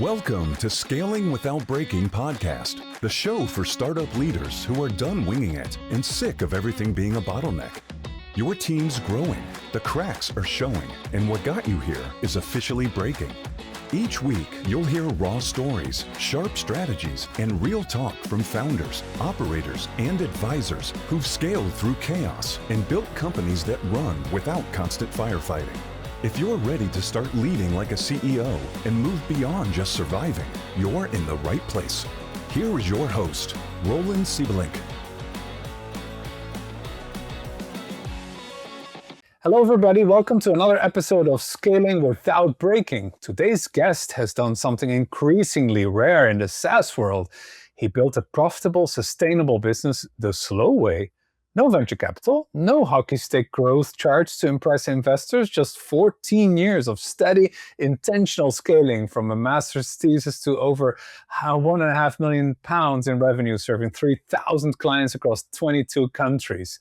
Welcome to Scaling Without Breaking podcast, the show for startup leaders who are done winging it and sick of everything being a bottleneck. Your team's growing, the cracks are showing, and what got you here is officially breaking. Each week, you'll hear raw stories, sharp strategies, and real talk from founders, operators, and advisors who've scaled through chaos and built companies that run without constant firefighting. If you're ready to start leading like a CEO and move beyond just surviving, you're in the right place. Here is your host, Roland Siebelink. Hello everybody, welcome to another episode of Scaling Without Breaking. Today's guest has done something increasingly rare in the SaaS world. He built a profitable, sustainable business the slow way. No venture capital, no hockey stick growth charts to impress investors, just 14 years of steady, intentional scaling from a master's thesis to over £1.5 million in revenue, serving 3,000 clients across 22 countries.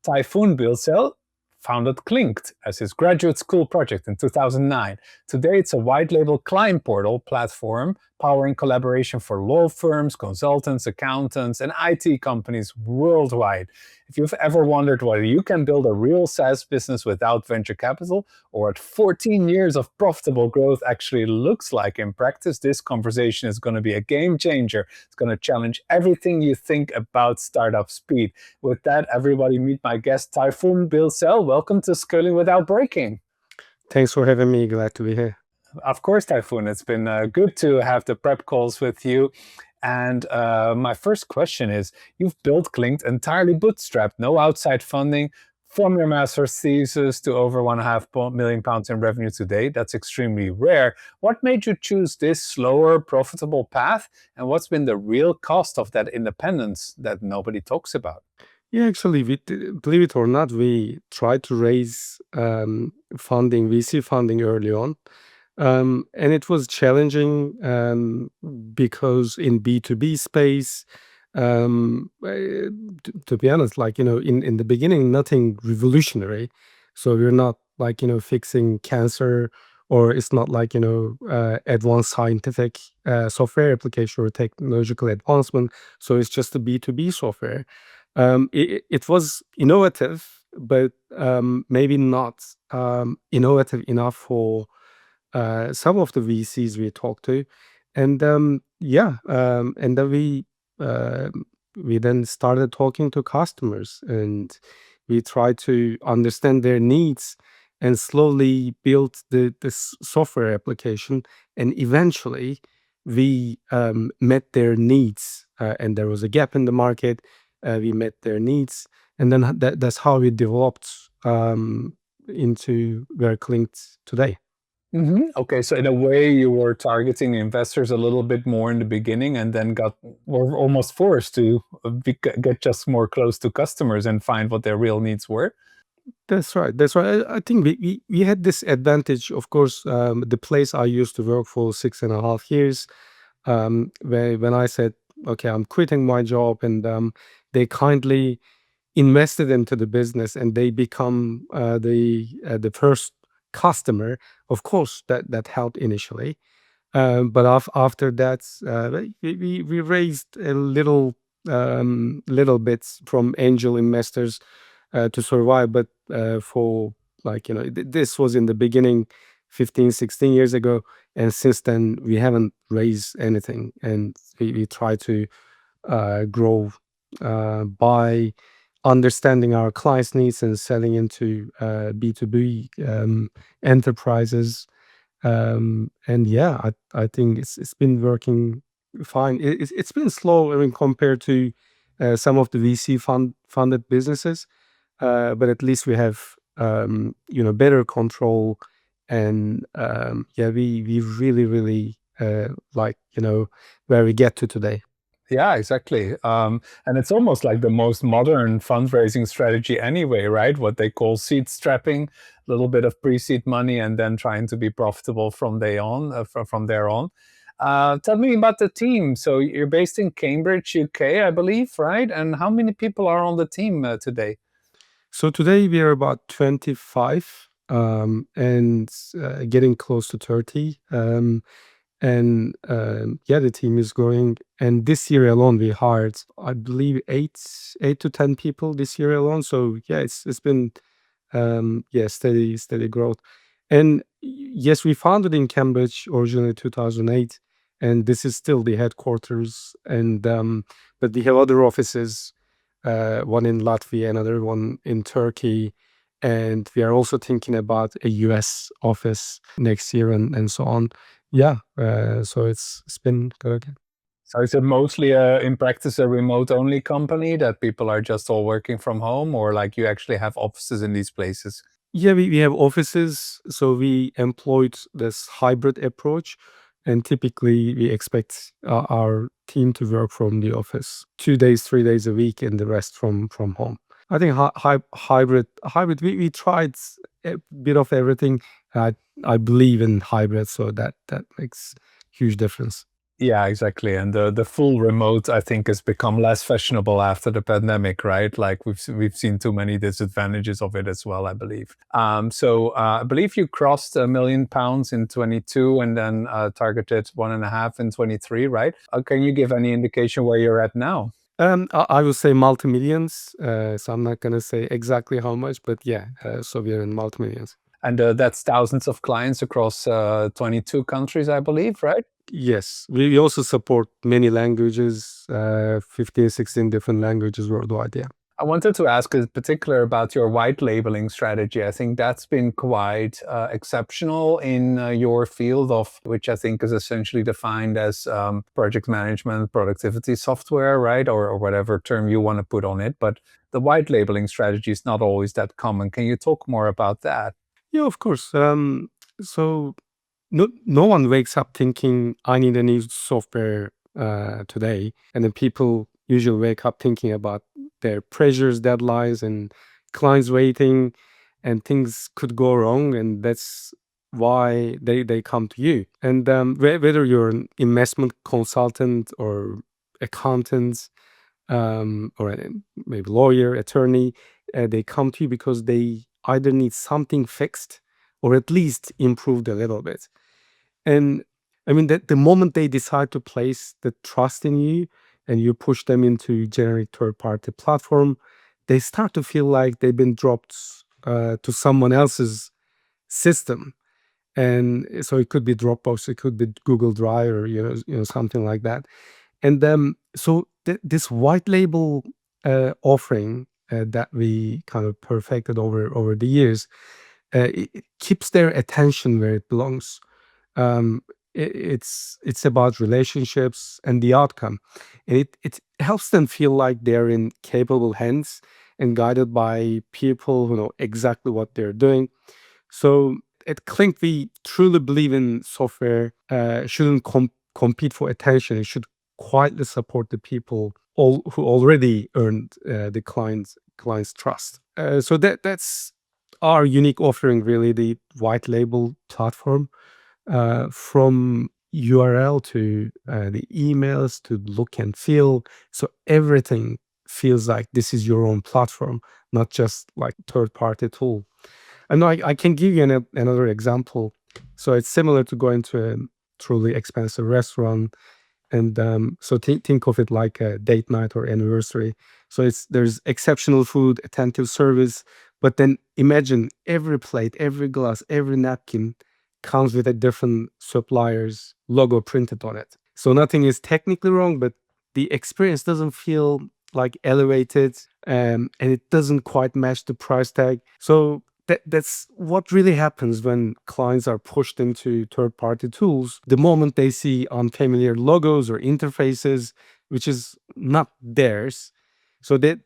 Tayfun Bilsel founded Clinked as his graduate school project in 2009. Today, it's a white label client portal platform powering collaboration for law firms, consultants, accountants, and IT companies worldwide. If you've ever wondered whether you can build a real SaaS business without venture capital, or what 14 years of profitable growth actually looks like in practice, this conversation is going to be a game changer. It's going to challenge everything you think about startup speed. With that, everybody meet my guest, Tayfun Bilsel. Welcome to Scaling Without Breaking. Thanks for having me. Glad to be here. Of course, Tayfun. It's been good to have the prep calls with you. And my first question is, you've built Clinked entirely bootstrapped, no outside funding, from your master's thesis to over £1.5 million in revenue today. That's extremely rare. What made you choose this slower, profitable path? And what's been the real cost of that independence that nobody talks about? Yeah, actually, believe it or not, we tried to raise funding, VC funding early on. And it was challenging because in B2B space, to be honest, in the beginning, nothing revolutionary. So we're not fixing cancer, or it's not advanced scientific software application or technological advancement. So it's just a B2B software. It was innovative, but maybe not innovative enough for some of the VCs we talked to, and and then we then started talking to customers, and we tried to understand their needs, and slowly built this software application, and eventually we met their needs, and there was a gap in the market. We met their needs, and then that's how we developed into where Clinked today. Mm-hmm. Okay, so in a way, you were targeting investors a little bit more in the beginning, and then were almost forced to get just more close to customers and find what their real needs were. That's right. That's right. I think we had this advantage, of course. The place I used to work for 6.5 years, when I said, okay, I'm quitting my job, and they kindly invested into the business, and they become the first customer. Of course, that helped initially, but after that, we raised a little bits from angel investors to survive. But this was in the beginning, 15-16 years ago, and since then we haven't raised anything, and we try to grow by understanding our clients' needs and selling into B2B enterprises. And yeah, I think it's been working fine. It's been slow, I mean, compared to some of the VC funded businesses, but at least we have better control, and we really like where we get to today. Yeah, exactly. And it's almost like the most modern fundraising strategy anyway, right? What they call seed strapping, a little bit of pre-seed money, and then trying to be profitable from there on. Tell me about the team. So you're based in Cambridge, UK, I believe, right? And how many people are on the team today? So today we are about 25 and getting close to 30. And the team is growing. And this year alone, we hired, I believe, eight to 10 people this year alone. So it's been steady growth. And yes, we founded in Cambridge originally 2008, and this is still the headquarters. And but we have other offices, one in Latvia, another one in Turkey, and we are also thinking about a US office next year and so on. So it's been good. So is it mostly in practice a remote only company that people are just all working from home, or like you actually have offices in these places? Yeah, we have offices, so we employed this hybrid approach, and typically we expect our team to work from the office 2 days, 3 days a week, and the rest from home. I think hybrid. We tried a bit of everything. I believe in hybrid, so that makes huge difference. Yeah, exactly. And the full remote, I think, has become less fashionable after the pandemic, right? Like we've seen too many disadvantages of it as well, I believe. So I believe you crossed £1 million in 22 and then targeted 1.5 in 23, right? Can you give any indication where you're at now? I would say multi-millions, so I'm not gonna say exactly how much, but so we are in multi-millions. And that's thousands of clients across 22 countries, I believe, right? Yes, we also support many languages, 15, 16 different languages worldwide. Yeah. I wanted to ask in particular about your white labeling strategy. I think that's been quite exceptional in your field of which I think is essentially defined as project management, productivity software, right? Or whatever term you want to put on it. But the white labeling strategy is not always that common. Can you talk more about that? Yeah, of course. So no one wakes up thinking I need a new software today, and then people usually wake up thinking about their pressures, deadlines, and clients waiting, and things could go wrong, and that's why they come to you. And whether you're an investment consultant or accountant, or maybe lawyer, attorney, they come to you because they either need something fixed or at least improved a little bit. And I mean that the moment they decide to place the trust in you and you push them into generic third-party platform, they start to feel like they've been dropped to someone else's system. And so it could be Dropbox, it could be Google Drive, or something like that. And so this white label offering that we kind of perfected over the years, it keeps their attention where it belongs. Um, it's about relationships and the outcome, and it helps them feel like they're in capable hands and guided by people who know exactly what they're doing. So at Clinked, we truly believe in software shouldn't compete for attention. It should quietly support the people who already earned the client's trust. So that's our unique offering, really, the white label platform, from URL to the emails to look and feel. So everything feels like this is your own platform, not just like third-party tool. And I can give you another example. So it's similar to going to a truly expensive restaurant, and so think of it like a date night or anniversary. So there's exceptional food, attentive service, but then imagine every plate, every glass, every napkin comes with a different supplier's logo printed on it. So nothing is technically wrong, but the experience doesn't feel like elevated, and it doesn't quite match the price tag. So that's what really happens when clients are pushed into third-party tools. The moment they see unfamiliar logos or interfaces, which is not theirs, so that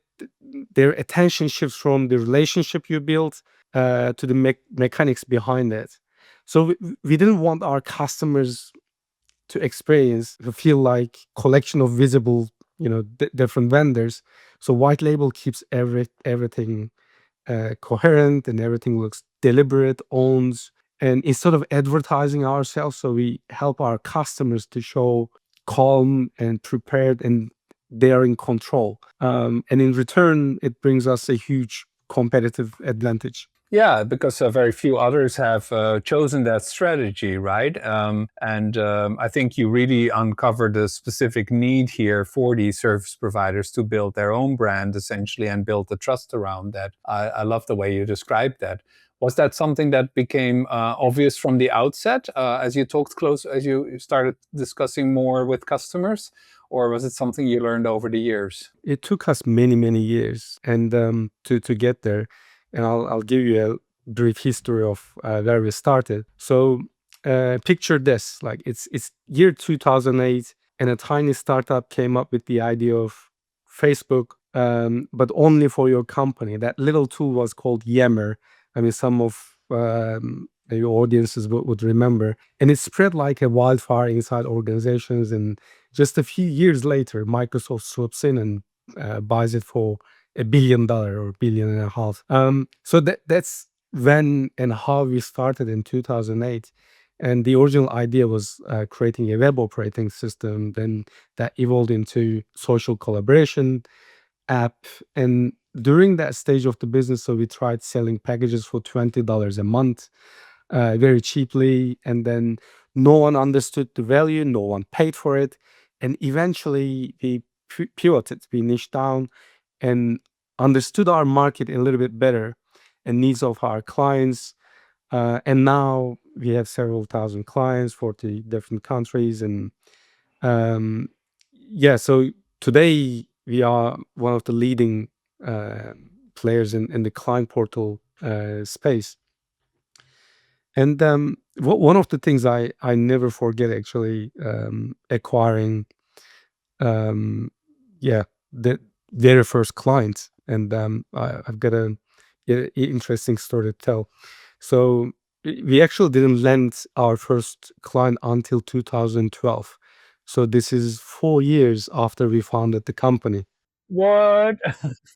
their attention shifts from the relationship you built to the mechanics behind it. So we didn't want our customers to feel like collection of visible, different vendors. So white label keeps everything coherent, and everything looks deliberate, owns. And instead of advertising ourselves, so we help our customers to show calm and prepared, and they are in control. And in return, it brings us a huge competitive advantage. Yeah, because very few others have chosen that strategy, right? And I think you really uncovered a specific need here for these service providers to build their own brand, essentially, and build the trust around that. I love the way you described that. Was that something that became obvious from the outset as you talked close, as you started discussing more with customers, or was it something you learned over the years? It took us many, many years and to get there. And I'll give you a brief history of where we started. So picture this, like it's year 2008, and a tiny startup came up with the idea of Facebook, but only for your company. That little tool was called Yammer. I mean, some of maybe audiences would remember, and it spread like a wildfire inside organizations. And just a few years later, Microsoft swoops in and buys it for $1 billion or $1.5 billion. So that's when and how we started in 2008. And the original idea was creating a web operating system. Then that evolved into social collaboration app. And during that stage of the business, so we tried selling packages for $20 a month, very cheaply. And then no one understood the value, no one paid for it. And eventually we pivoted, we niched down and understood our market a little bit better and needs of our clients. And now we have several thousand clients, 40 different countries. And um, yeah, so today we are one of the leading uh, players in the client portal space. And one of the things I never forget actually, acquiring, um, yeah, the very first client. And I've got a interesting story to tell. So we actually didn't land our first client until 2012. So this is 4 years after we founded the company. What?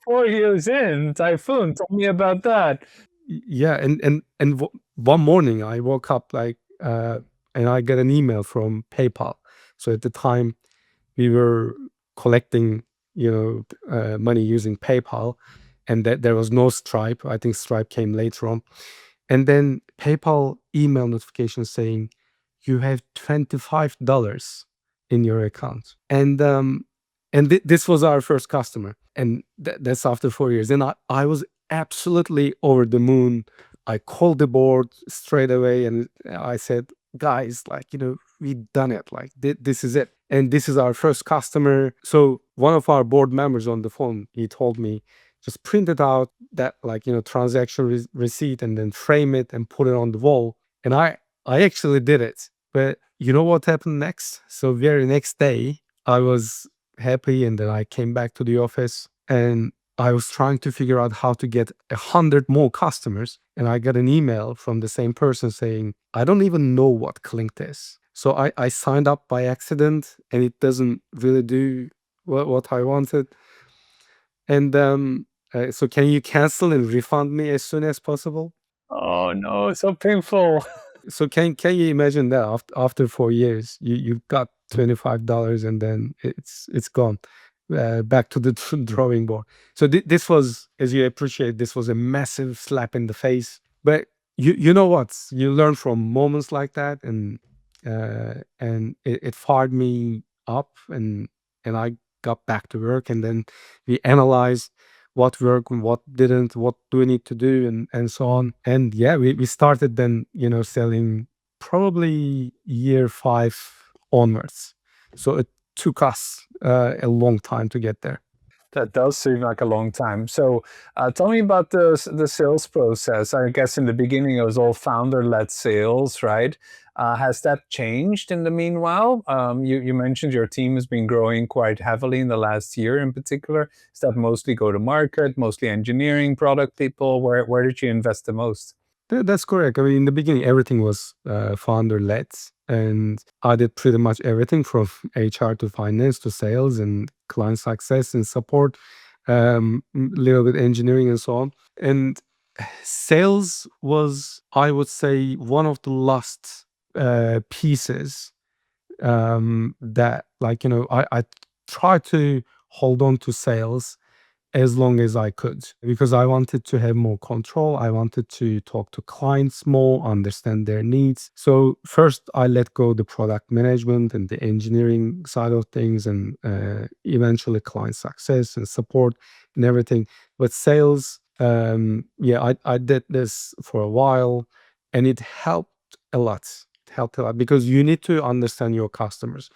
4 years in, Typhoon, tell me about that. Yeah, and one morning I woke up like, and I got an email from PayPal. So at the time we were collecting, money using PayPal, and that there was no Stripe. I think Stripe came later on. And then PayPal email notification saying you have $25 in your account. And this was our first customer. And that's after 4 years. And I was absolutely over the moon. I called the board straight away and I said, guys, like, we've done it. Like, this is it. And this is our first customer. So one of our board members on the phone, he told me, just print it out, that like, transaction receipt, and then frame it and put it on the wall. And I actually did it. But you know what happened next? So very next day, I was happy, and then I came back to the office and I was trying to figure out how to get 100 more customers. And I got an email from the same person saying, I don't even know what Clinked is. So I signed up by accident and it doesn't really do what I wanted. And so can you cancel and refund me as soon as possible? Oh no, so painful. So can you imagine that after 4 years, you got $25 and then it's gone, back to the drawing board. So this was, as you appreciate, this was a massive slap in the face. But you know what? You learn from moments like that, and it fired me up, and I got back to work, and then we analyzed what worked and what didn't, what do we need to do, and so on. And yeah, we started then, selling probably year 5 onwards. So it took us a long time to get there. That does seem like a long time. So, tell me about the sales process. I guess in the beginning it was all founder-led sales, right? Has that changed in the meanwhile? You mentioned your team has been growing quite heavily in the last year in particular. Is that mostly go-to-market, mostly engineering, product people? Where did you invest the most? That's correct. I mean, in the beginning, everything was founder-led, and I did pretty much everything from HR to finance to sales and client success and support, little bit engineering and so on. And sales was, I would say, one of the last pieces, that, like, I try to hold on to sales as long as I could because I wanted to have more control. I wanted to talk to clients more, understand their needs. So first, I let go the product management and the engineering side of things, and eventually client success and support and everything. But sales, yeah, I did this for a while, and it helped a lot. It helped a lot because you need to understand your customers.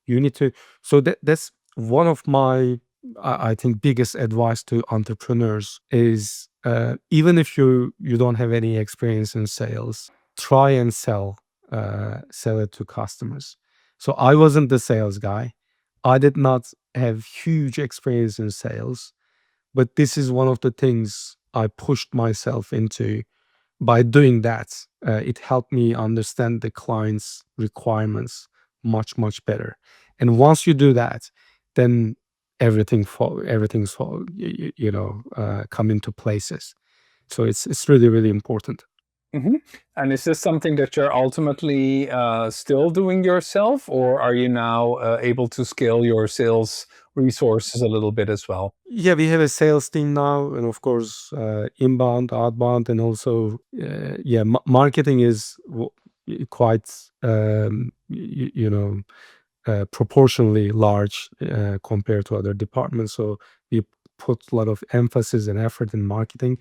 You need to. So that's one of my I think biggest advice to entrepreneurs is even if you don't have any experience in sales, try and sell it to customers. So I wasn't the sales guy. I did not have huge experience in sales, but this is one of the things I pushed myself into. By doing that, it helped me understand the client's requirements much better. And once you do that, then everything's fall, come into places. So it's really important. Hmm. And is this something that you're ultimately still doing yourself, or are you now able to scale your sales resources a little bit as well? Yeah, we have a sales team now, and of course, inbound, outbound, and also, yeah, marketing is quite, proportionally large compared to other departments. So we put a lot of emphasis and effort in marketing,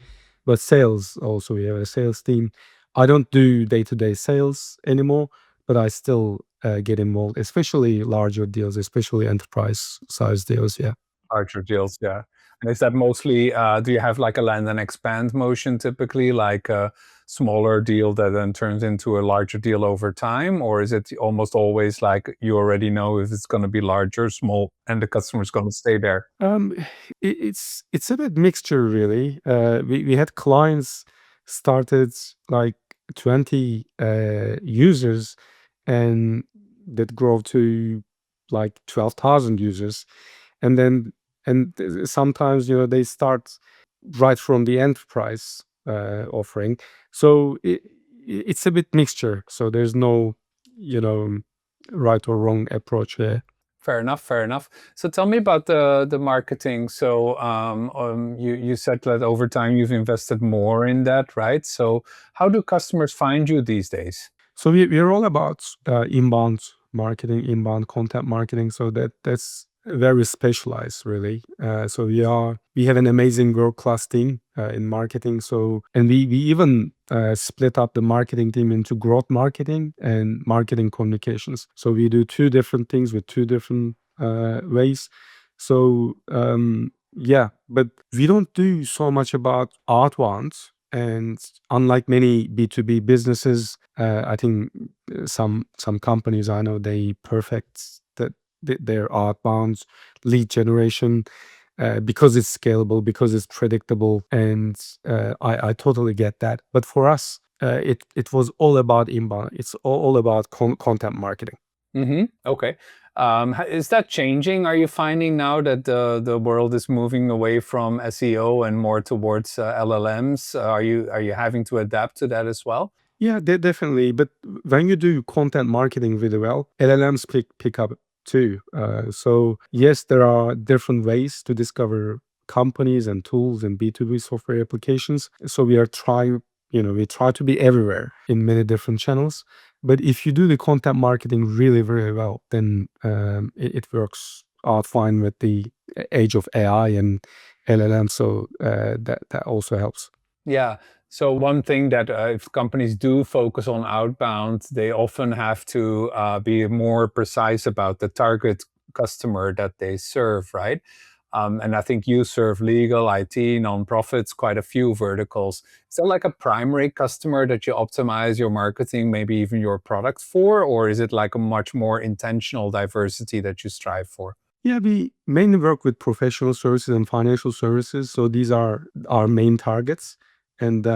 but sales also, we have a sales team. I don't do day-to-day sales anymore, but I still get involved, especially larger deals, especially enterprise size deals. Yeah. Larger deals, yeah. And is that mostly, do you have like a land and expand motion typically, like a smaller deal that then turns into a larger deal over time? Or is it almost always like you already know if it's going to be large or small and the customer's going to stay there? Um, it's a bit mixture really. We had clients started like 20 users and that grow to like 12,000 users, and then sometimes they start right from the enterprise offering. So it's a bit mixture. So there's no you know right or wrong approach there. Fair enough, fair enough. So tell me about the marketing. So you said that over time you've invested more in that, right? So how do customers find you these days? So we're all about inbound marketing, inbound content marketing. So that's very specialized, really. So we have an amazing world class team in marketing. So and we even split up the marketing team into growth marketing and marketing communications. So we do two different things with two different ways. So yeah, but we don't do so much about outbound. And unlike many B2B businesses, I think some companies I know they perfect their outbound lead generation because it's scalable, because it's predictable, and I totally get that. But for us, it was all about inbound. It's all about content marketing. Okay. Is that changing? Are you finding now that the world is moving away from SEO and more towards LLMs? Are you having to adapt to that as well? Yeah, definitely. But when you do content marketing really well, LLMs pick up too. So yes, there are different ways to discover companies and tools and B2B software applications. So we try to be everywhere in many different channels. But if you do the content marketing really well, then it works out fine with the age of AI and LLM. So that also helps. Yeah. So one thing that if companies do focus on outbound, they often have to be more precise about the target customer that they serve, right? And I think you serve legal, IT, nonprofits, quite a few verticals. Is there like a primary customer that you optimize your marketing, maybe even your product for, or is it like a much more intentional diversity that you strive for? Yeah, we mainly work with professional services and financial services. So these are our main targets. And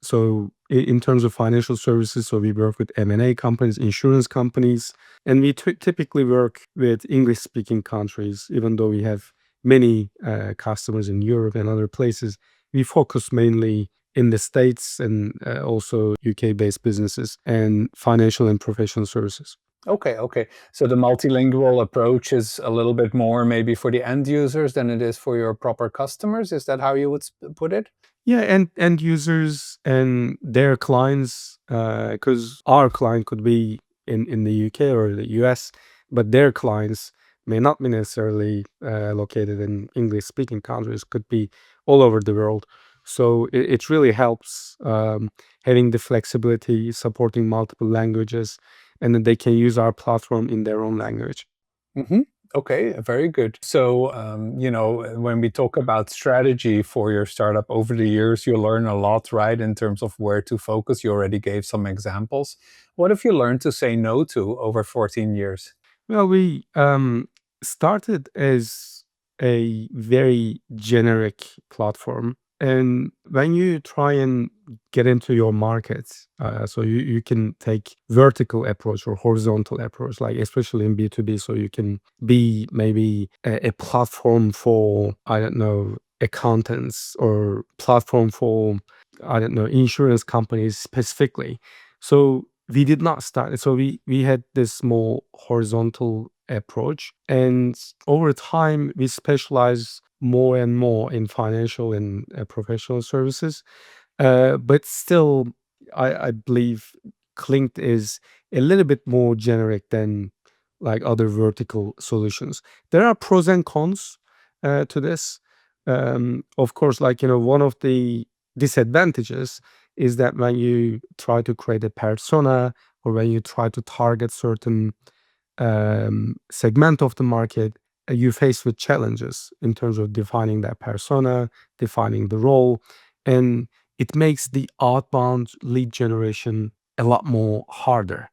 so in terms of financial services, so we work with M&A companies, insurance companies, and we typically work with English-speaking countries, even though we have many customers in Europe and other places. We focus mainly in the States and also UK-based businesses and financial and professional services. Okay. So the multilingual approach is a little bit more maybe for the end users than it is for your proper customers. Is that how you would put it? Yeah, and end users and their clients, because our client could be in the UK or the US, but their clients may not be necessarily located in English-speaking countries, could be all over the world. So it really helps having the flexibility, supporting multiple languages, and then they can use our platform in their own language. Hmm. Okay, very good. So, when we talk about strategy for your startup over the years, you learn a lot, right, in terms of where to focus. You already gave some examples. What have you learned to say no to over 14 years? Well, we started as a very generic platform. And when you try and get into your market, so you can take vertical approach or horizontal approach, like especially in B2B, so you can be maybe a platform for, I don't know, accountants or platform for, I don't know, insurance companies specifically. So we did not start. So we had this more horizontal approach, and over time we specialize more and more in financial and professional services. But still, I believe Clinked is a little bit more generic than like other vertical solutions. There are pros and cons to this. Of course, like one of the disadvantages is that when you try to create a persona or when you try to target certain segment of the market, you face with challenges in terms of defining that persona, defining the role, and it makes the outbound lead generation a lot more harder.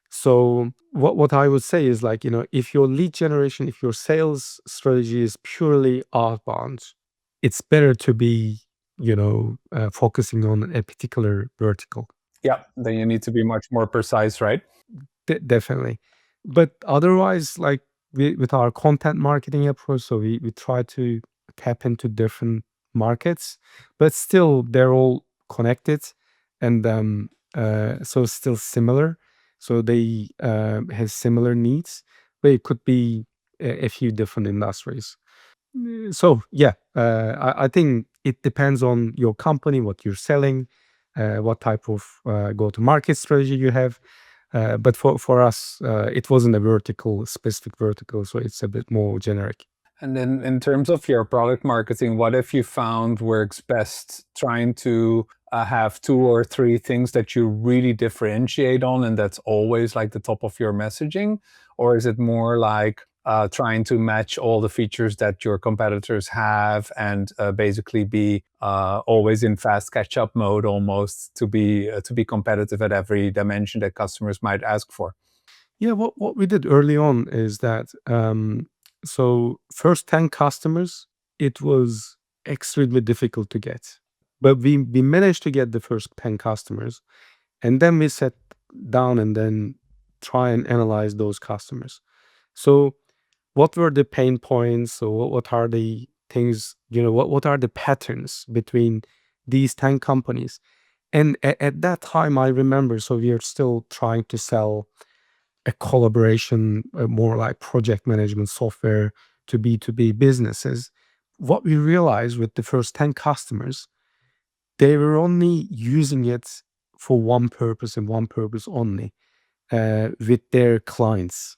So what I would say is like, if your lead generation, if your sales strategy is purely outbound, it's better to be, focusing on a particular vertical. Yeah, then you need to be much more precise, right? Definitely. But otherwise, like with our content marketing approach, so we try to tap into different markets, but still they're all connected and so still similar. So they have similar needs, but it could be a few different industries. So yeah, I think it depends on your company, what you're selling, what type of go-to-market strategy you have. But for us, it wasn't a vertical, specific vertical, so it's a bit more generic. And then in terms of your product marketing, what have you found works best trying to have two or three things that you really differentiate on and that's always like the top of your messaging? Or is it more like trying to match all the features that your competitors have and basically be always in fast catch-up mode almost to be competitive at every dimension that customers might ask for? Yeah, what we did early on is that so first 10 customers, it was extremely difficult to get. But we managed to get the first 10 customers, and then we sat down and then try and analyze those customers. So what were the pain points? So what are the things, what are the patterns between these 10 companies? And at that time, I remember, so we are still trying to sell a collaboration, more like project management software to B2B businesses. What we realized with the first 10 customers, they were only using it for one purpose and one purpose only, with their clients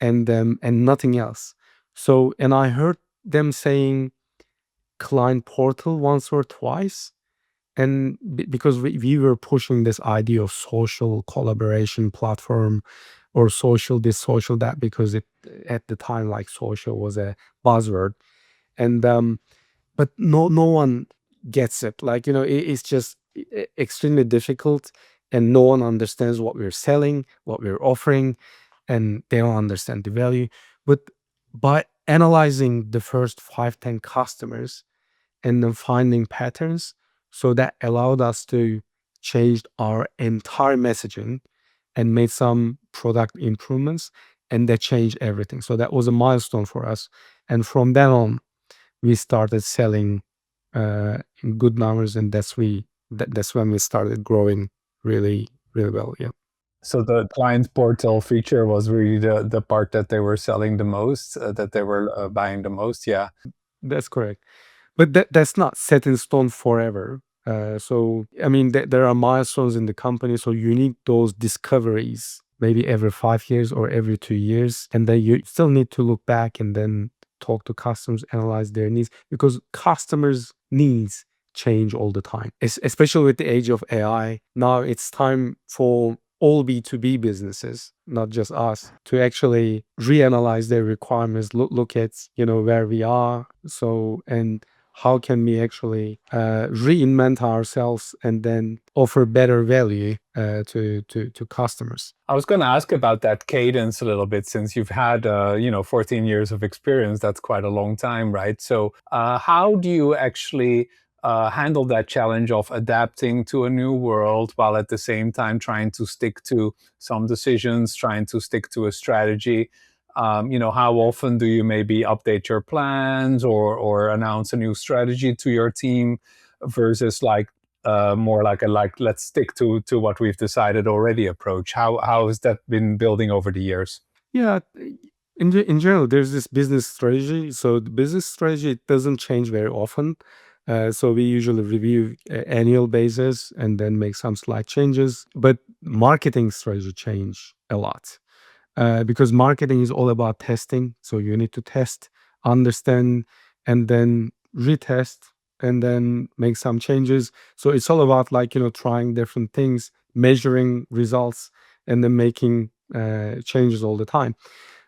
and nothing else. So, and I heard them saying client portal once or twice. And because we were pushing this idea of social collaboration platform or social this, social that, because it at the time like social was a buzzword, and but no one gets it. Like it's just extremely difficult, and no one understands what we're selling, what we're offering, and they don't understand the value. But by analyzing the first 5-10 customers and then finding patterns, so that allowed us to change our entire messaging and made some product improvements, and that changed everything. So that was a milestone for us, and from then on we started selling in good numbers, and that's when we started growing really, really well. Yeah. So the client portal feature was really the part that they were selling the most, that they were buying the most. Yeah. That's correct. But that's not set in stone forever. So I mean, there are milestones in the company, so you need those discoveries maybe every 5 years or every 2 years, and then you still need to look back and then talk to customers, analyze their needs, because customers' needs change all the time. Especially with the age of AI, now it's time for all B2B businesses, not just us, to actually reanalyze their requirements, look at where we are, so and how can we actually reinvent ourselves and then offer better value to customers. I was going to ask about that cadence a little bit since you've had, 14 years of experience. That's quite a long time, right? So, how do you actually handle that challenge of adapting to a new world while at the same time trying to stick to some decisions, trying to stick to a strategy? How often do you maybe update your plans or announce a new strategy to your team versus like more like a let's stick to what we've decided already approach. How has that been building over the years? Yeah, in general, there's this business strategy. So the business strategy, it doesn't change very often. So we usually review annual basis and then make some slight changes. But marketing strategy change a lot, because marketing is all about testing. So you need to test, understand, and then retest, and then make some changes. So it's all about trying different things, measuring results, and then making changes all the time.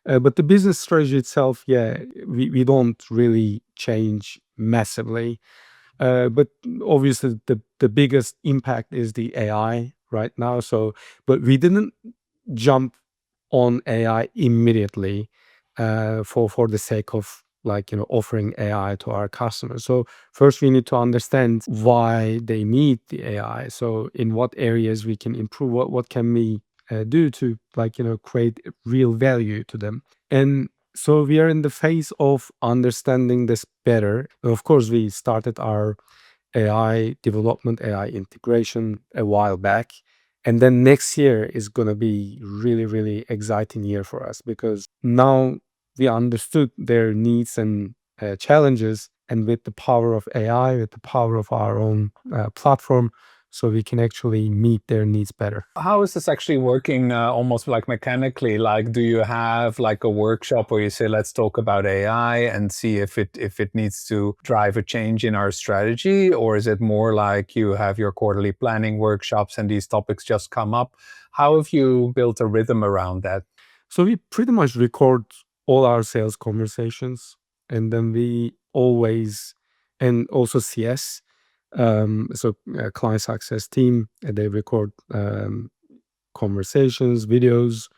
But the business strategy itself, yeah, we don't really change massively. But obviously, the biggest impact is the AI right now. So, but we didn't jump on AI immediately for the sake of offering AI to our customers. So first we need to understand why they need the AI. So in what areas we can improve, what can we do to create real value to them. And so we are in the phase of understanding this better. Of course, we started our AI development, AI integration a while back. And then next year is going to be really, really exciting year for us, because now we understood their needs and challenges. And with the power of AI, with the power of our own platform, so we can actually meet their needs better. How is this actually working almost like mechanically? Like, do you have like a workshop where you say, let's talk about AI and see if it needs to drive a change in our strategy? Or is it more like you have your quarterly planning workshops and these topics just come up? How have you built a rhythm around that? So we pretty much record all our sales conversations, and then we always, and also CS, client success team, they record conversations, videos,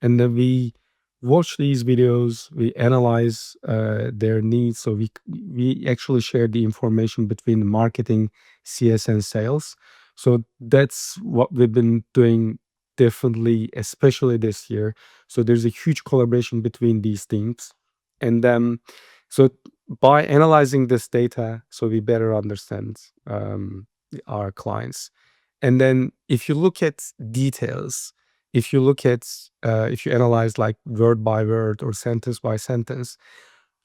and then we watch these videos, we analyze their needs. So we actually share the information between marketing, CS, and sales. So that's what we've been doing differently, especially this year. So there's a huge collaboration between these teams, and then so by analyzing this data, so we better understand our clients. And then if you look at details, if you analyze like word by word or sentence by sentence,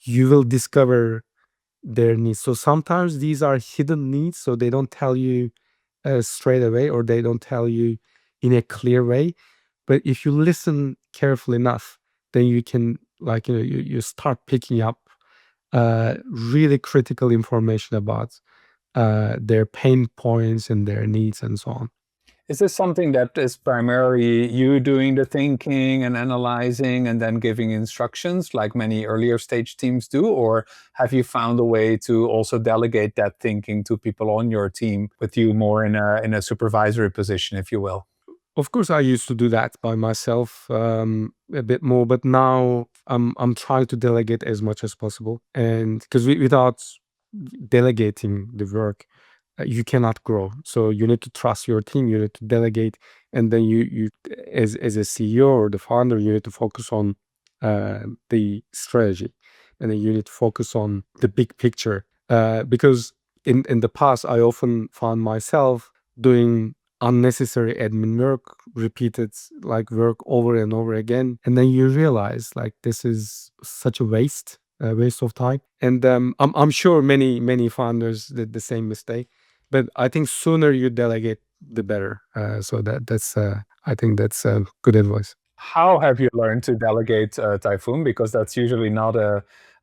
you will discover their needs. So sometimes these are hidden needs, so they don't tell you straight away, or they don't tell you in a clear way. But if you listen carefully enough, then you can you start picking up really critical information about their pain points and their needs and so on. Is this something that is primarily you doing the thinking and analyzing and then giving instructions like many earlier stage teams do? Or have you found a way to also delegate that thinking to people on your team with you more in a supervisory position, if you will? Of course, I used to do that by myself a bit more, but now I'm trying to delegate as much as possible. And because without delegating the work, you cannot grow. So you need to trust your team. You need to delegate, and then you as a CEO or the founder, you need to focus on the strategy, and then you need to focus on the big picture. Because in the past, I often found myself doing unnecessary admin work, repeated like work over and over again, and then you realize like this is such a waste of time. And I'm sure many founders did the same mistake, but I think sooner you delegate, the better. So that's I think that's good advice. How have you learned to delegate, Typhoon? Because that's usually not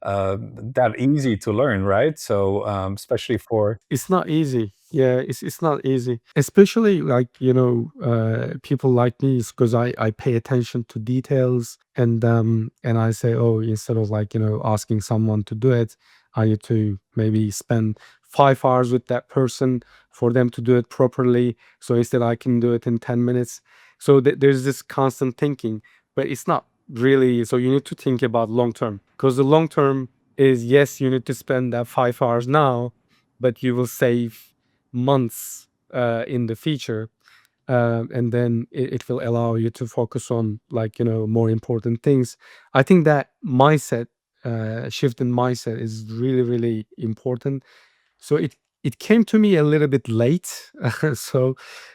that easy to learn, right? So, especially for It's not easy. Yeah, it's not easy. Especially like, people like me, because I pay attention to details, and I say, oh, instead of like, asking someone to do it, I need to maybe spend 5 hours with that person for them to do it properly. So instead I can do it in 10 minutes. So there's this constant thinking, but it's not really. So you need to think about long term, because the long term is, yes, you need to spend that 5 hours now, but you will save months in the future, and then it will allow you to focus on like, more important things. I think that mindset, shift in mindset, is really really important. So it came to me a little bit late. So,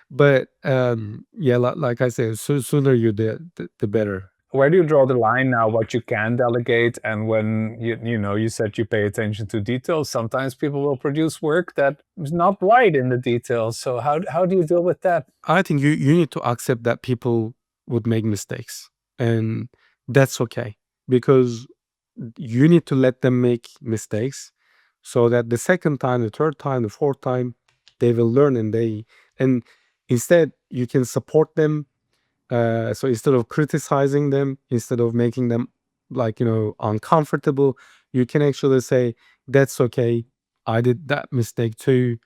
but yeah, like I said, sooner you the better. where do you draw the line now, what you can delegate and when you said you pay attention to details. Sometimes people will produce work that is not right in the details. So how do you deal with that? I think you need to accept that people would make mistakes, and that's okay, because you need to let them make mistakes, so that the second time, the third time, the fourth time, they will learn, and instead you can support them. So instead of criticizing them, instead of making them like, uncomfortable, you can actually say, "That's okay. I did that mistake too."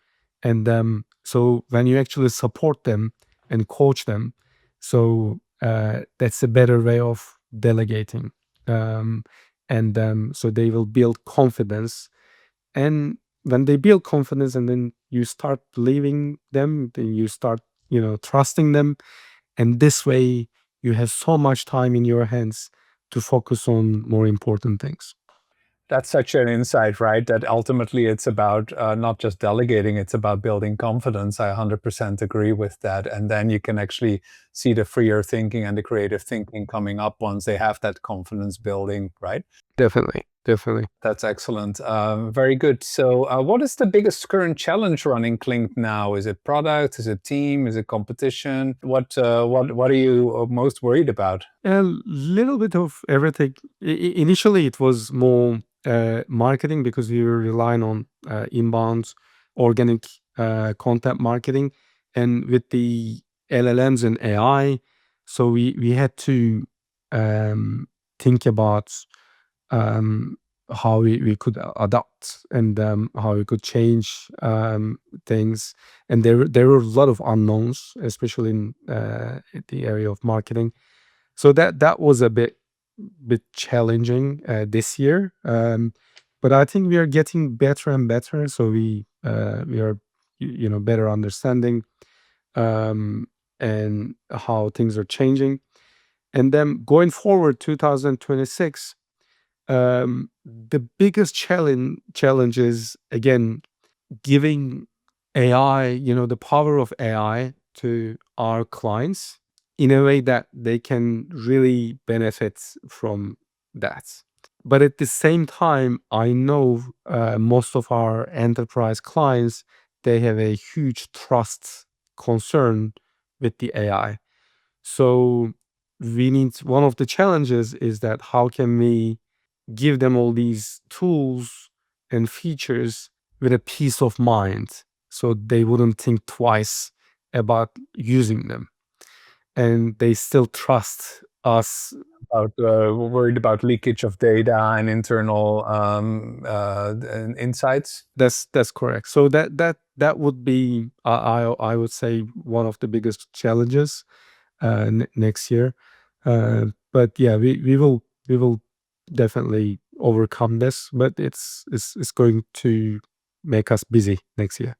And so when you actually support them and coach them, so that's a better way of delegating. Um, and so they will build confidence. And when they build confidence, and then you start believing them, then you start, trusting them, and this way, you have so much time in your hands to focus on more important things. That's such an insight, right? That ultimately it's about not just delegating, it's about building confidence. I 100% agree with that. And then you can actually see the freer thinking and the creative thinking coming up once they have that confidence building, right? Definitely, definitely. That's excellent. Very good. So, what is the biggest current challenge running Clinked now? Is it product? Is it team? Is it competition? What are you most worried about? A little bit of everything. Initially, it was more marketing, because we were relying on inbound organic content marketing, and with the LLMs and AI, so we had to um, think about um, how we could adapt, and how we could change things. And there were a lot of unknowns, especially in the area of marketing. So that was a bit challenging this year. But I think we are getting better and better. So we are better understanding um, and how things are changing. And then going forward, 2026, the biggest challenge is, again, giving AI, the power of AI to our clients in a way that they can really benefit from that. But at the same time, I know most of our enterprise clients, they have a huge trust concern with the AI. So we need, one of the challenges is that how can we give them all these tools and features with a peace of mind, so they wouldn't think twice about using them, and they still trust us. About worried about leakage of data and internal insights. That's correct. So that would be, I would say, one of the biggest challenges next year. But yeah, we will definitely overcome this, but it's going to make us busy next year.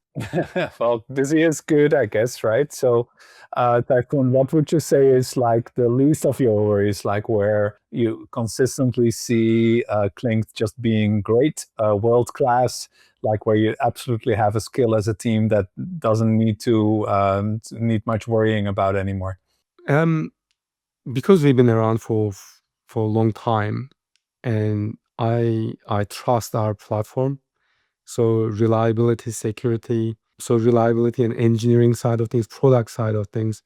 Well, busy is good, I guess, right? So, Typhoon, what would you say is like the least of your worries, like where you consistently see Clinked just being great, world class? like where you absolutely have a skill as a team that doesn't need much worrying about anymore? Um, because we've been around for a long time, and I trust our platform. So reliability, security, so reliability and engineering side of things, product side of things,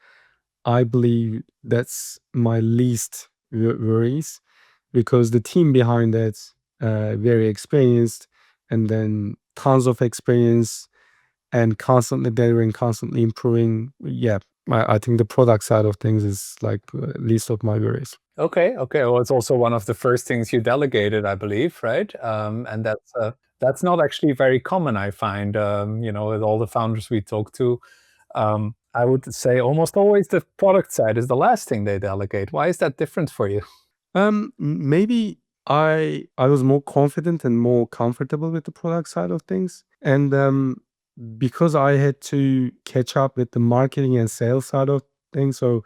I believe that's my least worries, because the team behind it, very experienced, and then tons of experience, and constantly delivering, constantly improving. Yeah, I think the product side of things is like least of my worries. Okay. Well, it's also one of the first things you delegated, I believe, right? And that's not actually very common, I find. With all the founders we talk to, I would say almost always the product side is the last thing they delegate. Why is that different for you? Maybe I was more confident and more comfortable with the product side of things, and because I had to catch up with the marketing and sales side of things, so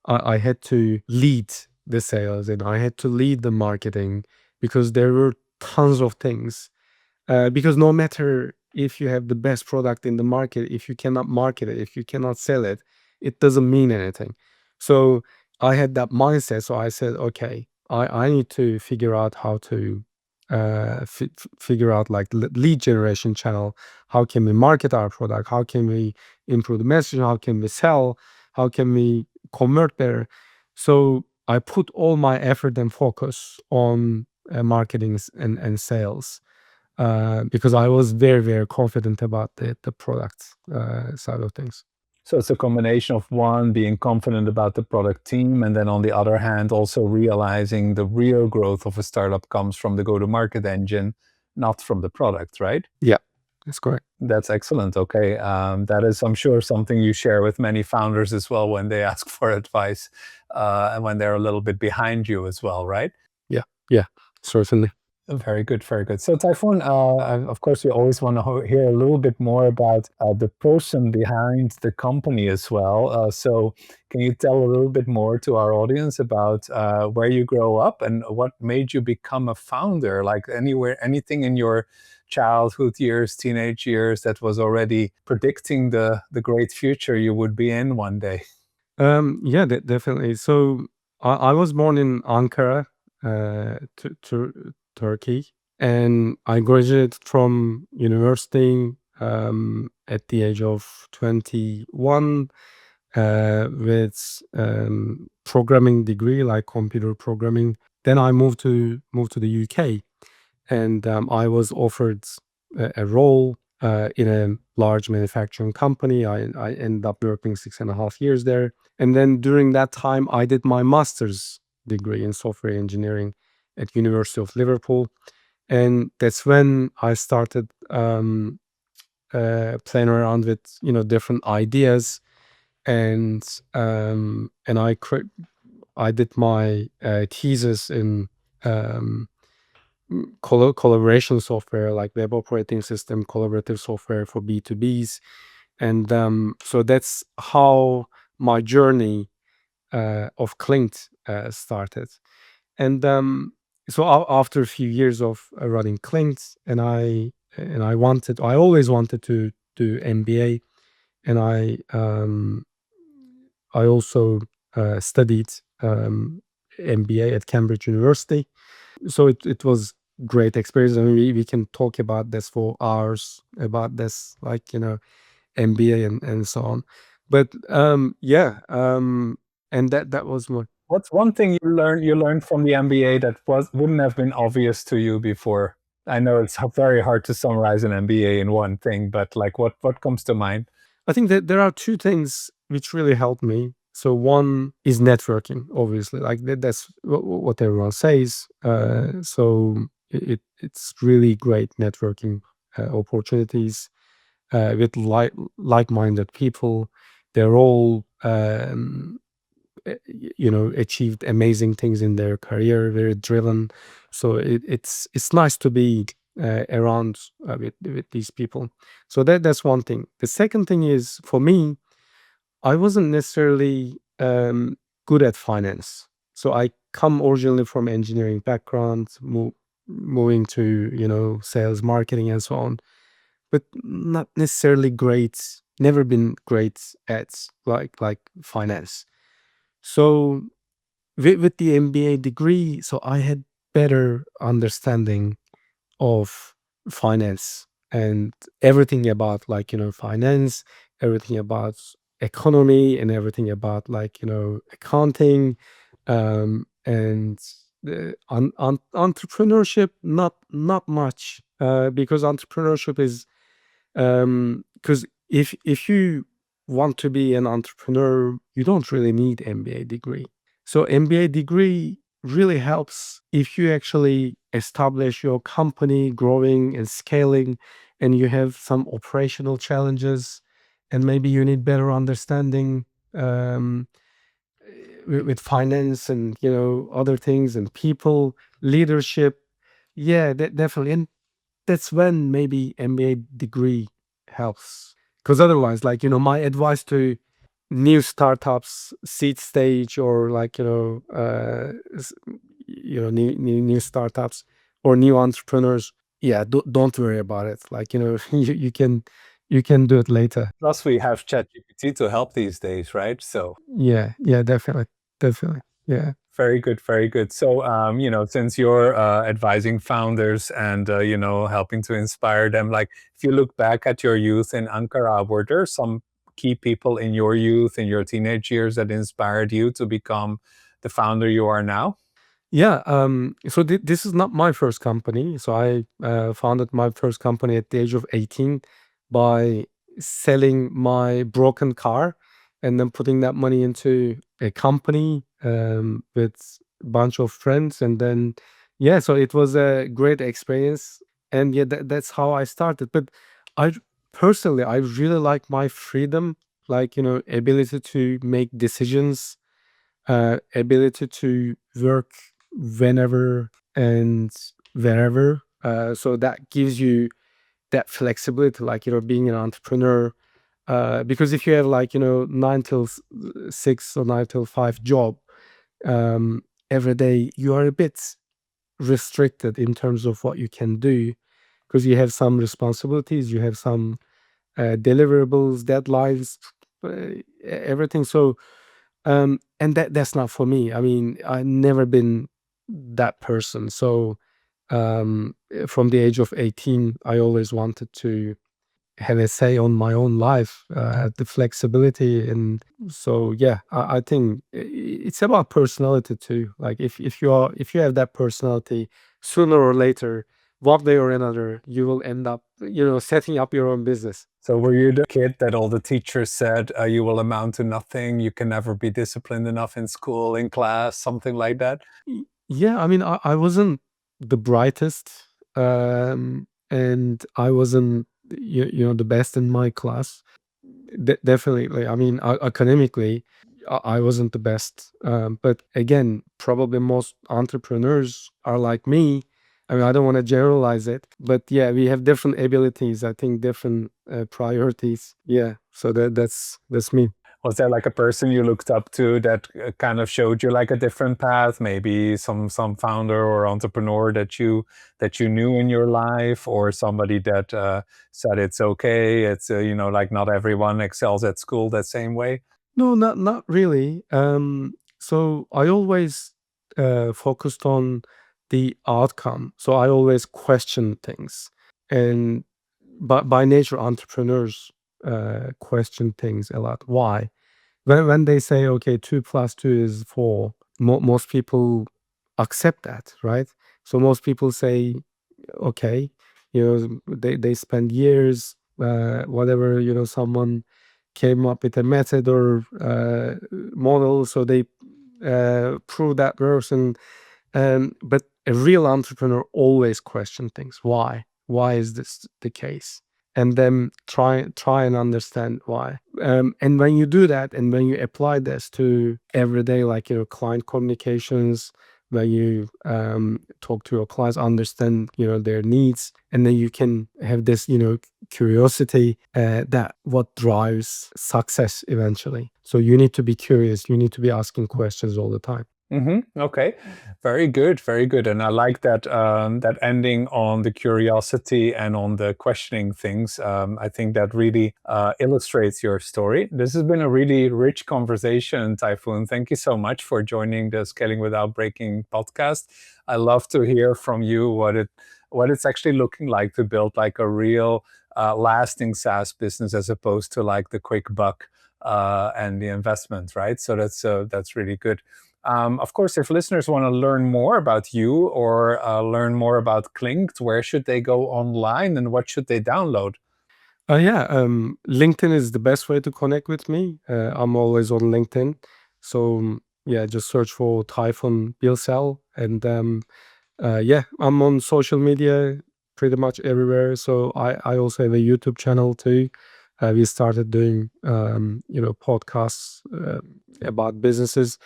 I had to lead the sales and I had to lead the marketing, because there were tons of things. Because no matter if you have the best product in the market, if you cannot market it, if you cannot sell it, it doesn't mean anything. So I had that mindset. So I said, okay, I need to figure out how to figure out like lead generation channel. How can we market our product? How can we improve the messaging? How can we sell? How can we convert better? So I put all my effort and focus on marketing and sales, because I was very, very confident about the product side of things. So it's a combination of one, being confident about the product team, and then on the other hand, also realizing the real growth of a startup comes from the go-to-market engine, not from the product, right? Yeah, that's correct. That's excellent. Okay. That is, I'm sure, something you share with many founders as well when they ask for advice, and when they're a little bit behind you as well, right? Yeah, yeah, certainly. Very good, very good. So, Typhoon, of course, we always want to hear a little bit more about the person behind the company as well. So, can you tell a little bit more to our audience about where you grow up and what made you become a founder? Like anything in your childhood years, teenage years that was already predicting the great future you would be in one day? Yeah, definitely. So I was born in Ankara, Turkey, and I graduated from university at the age of 21, with programming degree, like computer programming. Then I moved to the UK, and I was offered a role in a large manufacturing company. I ended up working 6.5 years there, and then during that time, I did my master's degree in software engineering at University of Liverpool, and that's when I started playing around with different ideas, and I did my thesis in um, collaboration software, like web operating system, collaborative software for B2Bs. And so that's how my journey of Clinked started. And so after a few years of running Clinked, I always wanted to do MBA, and I also studied MBA at Cambridge University. So it was great experience. I mean, we can talk about this for hours, about this, like, MBA and so on. But yeah, and that was what. What's one thing you learned from the MBA that wouldn't have been obvious to you before? I know it's very hard to summarize an MBA in one thing, but like what comes to mind? I think that there are two things which really helped me. So one is networking, obviously, like that's what everyone says. So it's really great networking opportunities with like-minded people. They're all achieved amazing things in their career, very driven. So it's nice to be around with these people. So that's one thing. The second thing is, for me, I wasn't necessarily good at finance. So I come originally from engineering background, moving to sales, marketing, and so on. but not necessarily great, never been great at like finance. So with the MBA degree, so I had better understanding of finance and everything about finance, everything about economy, and everything about accounting, and the entrepreneurship. Not much, because entrepreneurship is, because if you want to be an entrepreneur, you don't really need MBA degree. So MBA degree really helps if you actually establish your company growing and scaling, and you have some operational challenges, and maybe you need better understanding, um, with finance and other things and people leadership. Yeah, definitely. And that's when maybe MBA degree helps. Because otherwise, my advice to new startups, seed stage, or new startups or new entrepreneurs, yeah, don't worry about it. You can do it later. Plus, we have ChatGPT to help these days, right? So Yeah, definitely. Yeah. very good, very good. So, since you're advising founders and helping to inspire them, like if you look back at your youth in Ankara, were there some key people in your youth, in your teenage years, that inspired you to become the founder you are now? Yeah. So this is not my first company. So I founded my first company at the age of 18 by selling my broken car and then putting that money into a company, with a bunch of friends. And then, yeah, so it was a great experience. And yeah, that's how I started. But I personally, I really like my freedom, ability to make decisions, ability to work whenever and wherever. So that gives you that flexibility, being an entrepreneur. Because if you have 9 till 6 or 9 till 5 job, every day, you are a bit restricted in terms of what you can do, because you have some responsibilities, you have some deliverables, deadlines, everything. So and that's not for me. I mean, I've never been that person. So from the age of 18, I always wanted to have a say on my own life, have the flexibility. And so, yeah, I think it's about personality too. Like if you have that personality, sooner or later, one day or another, you will end up, setting up your own business. So, were you the kid that all the teachers said, you will amount to nothing, you can never be disciplined enough in school, in class, something like that? Yeah, I mean, I wasn't the brightest, and I wasn't, the best in my class. Definitely. I mean, academically, I wasn't the best. But again, probably most entrepreneurs are like me. I mean, I don't want to generalize it, but yeah, we have different abilities. I think different priorities. Yeah, so that's me. Was there like a person you looked up to that kind of showed you like a different path? Maybe some founder or entrepreneur that you knew in your life, or somebody that said it's okay. It's like not everyone excels at school that same way. No, not really. So I always focused on the outcome. So I always question things, and by nature, entrepreneurs question things a lot. Why? When they say, okay, 2 plus 2 is 4, most people accept that, right? So most people say, okay, they spend years, whatever, someone came up with a method or model, so they prove that person. But a real entrepreneur always question things. Why is this the case? And then try and understand why. And when you do that, and when you apply this to everyday, client communications, when you talk to your clients, understand their needs, and then you can have this curiosity, that what drives success eventually. So you need to be curious. You need to be asking questions all the time. Okay, very good, very good. And I like that that ending on the curiosity and on the questioning things. I think that really illustrates your story. This has been a really rich conversation, Tayfun. Thank you so much for joining the Scaling Without Breaking podcast. I love to hear from you what it's actually looking like to build like a real lasting SaaS business as opposed to like the quick buck and the investment, right? So that's really good. Of course, if listeners want to learn more about you or learn more about Clinked, where should they go online and what should they download? Yeah, LinkedIn is the best way to connect with me. I'm always on LinkedIn. So yeah, just search for Tayfun Bilsel. And yeah, I'm on social media pretty much everywhere. So I also have a YouTube channel too. We started doing, podcasts about businesses.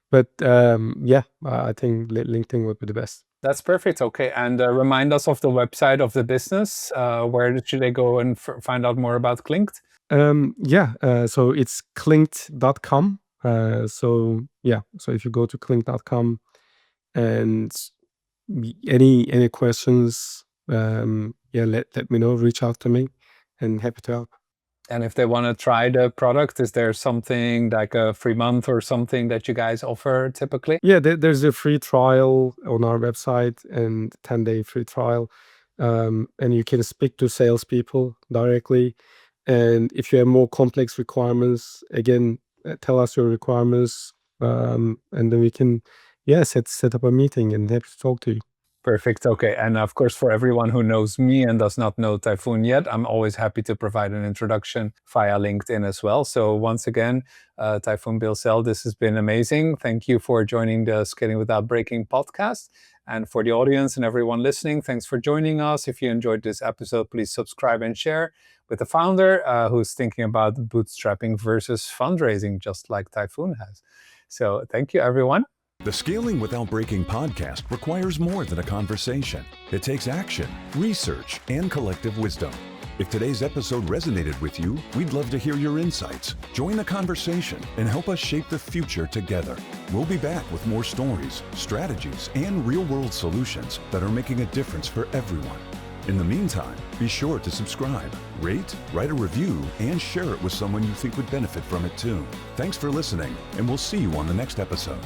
But yeah, I think LinkedIn would be the best. That's perfect. Okay. And remind us of the website of the business. Where should they go and find out more about Clinked? Yeah, so it's clinked.com. So yeah, so if you go to clinked.com and any questions, yeah, let me know, reach out to me and happy to help. And if they want to try the product, is there something like a free month or something that you guys offer typically? Yeah, there's a free trial on our website and 10-day free trial. And you can speak to salespeople directly. And if you have more complex requirements, again, tell us your requirements, and then we can, yeah, set up a meeting and happy to talk to you. Perfect. Okay. And of course, for everyone who knows me and does not know Tayfun yet, I'm always happy to provide an introduction via LinkedIn as well. So once again, Tayfun Bilsel, this has been amazing. Thank you for joining the Scaling Without Breaking podcast. And for the audience and everyone listening, thanks for joining us. If you enjoyed this episode, please subscribe and share with the founder who's thinking about bootstrapping versus fundraising, just like Tayfun has. So thank you, everyone. The Scaling Without Breaking podcast requires more than a conversation. It takes action, research, and collective wisdom. If today's episode resonated with you, we'd love to hear your insights. Join the conversation and help us shape the future together. We'll be back with more stories, strategies, and real-world solutions that are making a difference for everyone. In the meantime, be sure to subscribe, rate, write a review, and share it with someone you think would benefit from it too. Thanks for listening, and we'll see you on the next episode.